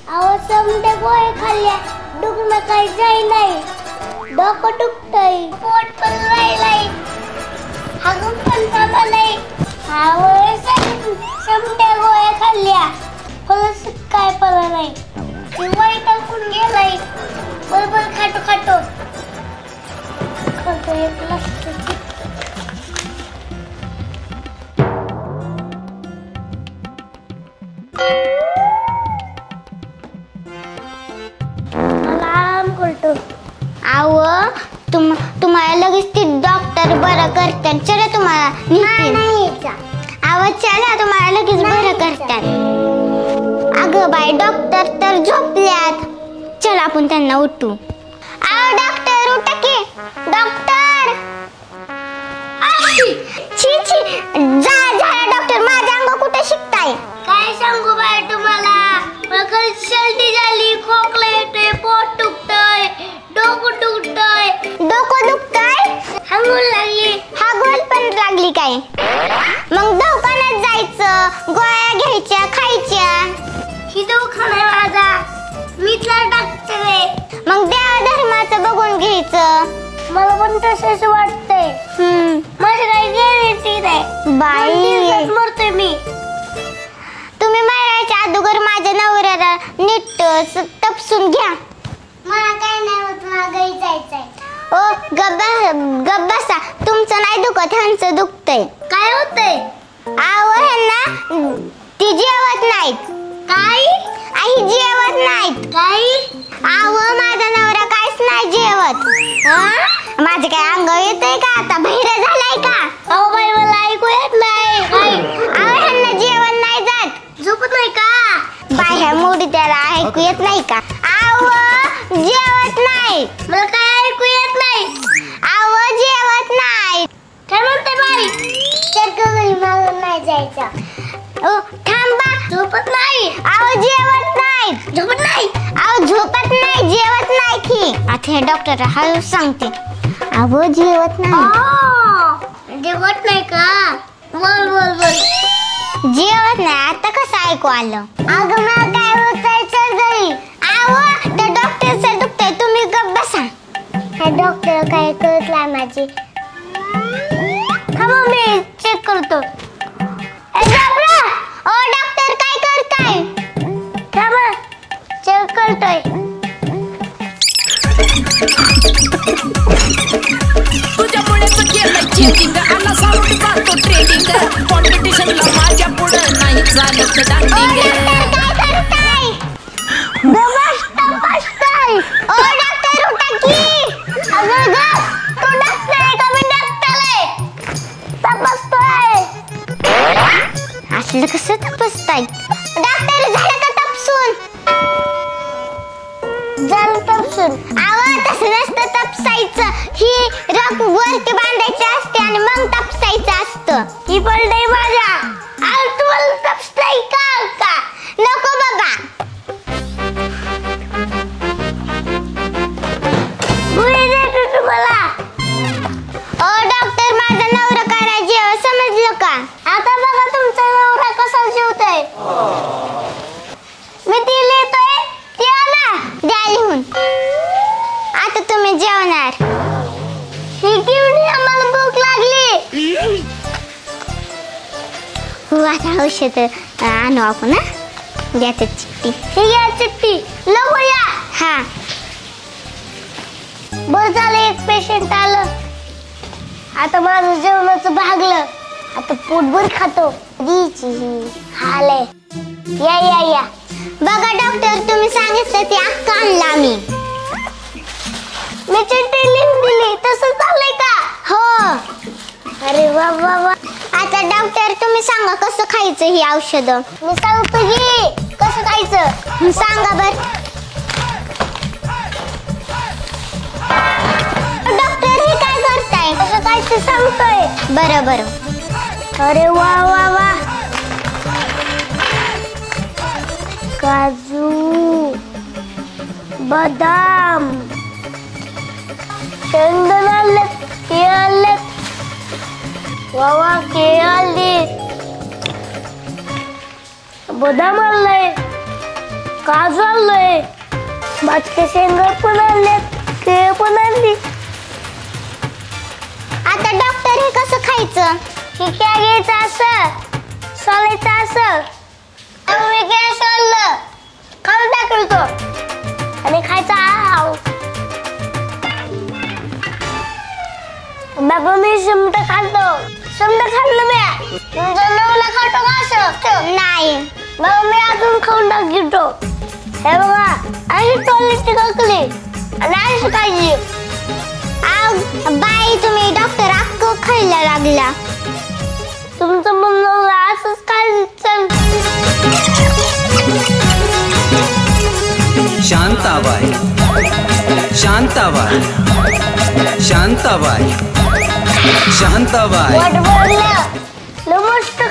अहो समजे गोळे खाल्ल्या दुखणं काही जाई नाही, डोकं दुखतंय, पोट पण राहिलंय, हागून पण थांबा नाही. अहो समजे गोळे खाल्ल्या फलस काय पडलं नाही, वय टाकून गेलाय बरोबर खातो खातो खातो एक लक्ष. आव तुम्हाला लगेच ते डॉक्टर बरं करतात. चला तुम्हाला आवाज चला तुम्हाला लगेच बरं करतात. अगं बाई डॉक्टर तर झोपल्यात. चला आपण त्यांना उठू. आव डॉक्टर उठा की. डॉक्टर छी छी जा डॉक्टर माझ्या अंग कुठे शिकताय. काय सांगू बाई तुम्हाला, मला सर्दी झाली, खोकला येतोय, पोट दुखतंय, डोकं दुखतंय. डोकं दुखतंय, हागून लागली. हागून पण लागली काय. मग दवाखान्यात जायचं, गोळ्या घ्यायच्या खायच्या. ही दवाखाना आहे माझा, मीतला डॉक्टर आहे. मग देवा धर्माचं बघून घ्यायचं. मला पण तसंच वाटतंय. माझी काही गॅरंटी नाही बाई. मरतोय मी. तुम्ही मरायच्या अगोदर माझ्या नवऱ्याला नीट तपसून घ्या. मला काय नाही होत, मला घरी जायचंय. ओ गप्प बसा. तुमचं नाही दुखत, ह्यांचं दुखतंय. काय होतंय. आव ह्यांना ती जेवत नाहीत. काय आई जेवत नाहीत. काय आव माझा नवरा काहीच नाही जेवत. माझे काय अंग येतंय का आता, बहिरा झालाय का. अहो बाई मला ऐकू येत नाही. आव ह्यांना जेवण नाही जात. झोपत नाही का बाई ह्या मोडी त्याला ऐकू येत नाही का. आव जेवत नाही. मला काय ऐकू येत नाही. आव जेवत नाही. काय म्हणते बाई. चक्कर मला नाही जायचं. ओ थांबा. झोपत नाही. आव जेवत नाही. झोपत नाही. आव झोपत नाही, जेवत नाही की. आता हे डॉक्टर हळू सांगते. आव जेवत नाही. जेवत नाही का. बोल बोल बोल. जेवत नाही. आता कसं ऐकू आलं. अगं मला काय होतंय सर्दी. आव त्या डॉक्टरचं दुखतंय, तुम्ही गप्प बसा. हे डॉक्टर काय करत नाही माझी. थांबा मी चेक करतो. ओ डॉक्टर काय करताय. थांबा चेक करतोय. तुझ्यामुळे केलं चेकिंग आला साऊंड जातो ट्रेडिंग. कॉम्पिटिशनला माझ्या पुढं नाही चालत डान्सिंग. काय करताय. ओ डॉक्टर उठा की. अगं ग तू डॉक्टर आहे का मी डॉक्टर आहे. तपासतोय. असलं कसं तपासताय. डॉक्टर झालं का तपसून. झालं तपासून. आव तसं नसतं तपसायचं. ही रग वरती बांधायची असते आणि मग तपसायचं असतं. ही पलटय माझ्या. आज तुम्हाला तपासताय का. नको बाबा. गुळी देतो तुम्हाला. ओ डॉक्टर माझा नवरा काय जेव समजलं का. आता बघा तुमचा नवरा कसा जेवतोय. मी ती लिहितोय ती आला. द्या लिहून. आता तुम्ही जेवणार. ही घेऊन या, मला भूक लागली. हो आता औषध आणू आपण. द्या ते चिठ्ठी. ही घ्या चिठ्ठी लवकर या. हा बरं झालं एक पेशंट आलं. आता माझं जेवणाचं भागलं. आता पोटभर खातो. हाले या या या. बघा डॉक्टर तुम्ही सांगितलं ते अक्का आणला मी चिठ्ठी लिहून दिली. तसं झालंय का. हो. अरे वा वा वा. आता डॉक्टर तुम्ही सांगा कसं खायचं ही औषध. मी सांगतो की कसं खायचं. सांगा बर. डॉक्टर हे काय करताय. कसं खायचं सांगतोय. बरं. अरे वा वा वा. काजू, बदाम, शेंगदाणे आलेत, केळं आलेत. वा वा केळं आले, बदाम आलंय, का चाललंय? भातच्या शेंगा पण आणल्यात, केळ पण आणली. आता डॉक्टर हे कसं खायचं? हे काय घ्यायचं असं, सोलायचं असं. मी काय सोडलं, खाऊन टाकतो आणि खायचं आव. बाबा मी समजा खातो, समजा खाल्लं मी. तुमचं नवला खातो का असं? नाही. बाबा मी अजून खाऊन टाकतो. हे बघा, अशी टॉयलेटची काकली आणि अशी खायची. बाई तुम्ही डॉक्टर अक्क खायला लागला. तुमचं म्हणणं असंच खायचं. शांताबाई, शांताबाई, शांताबाई, शांताबाई. वाट बघलं, मस्त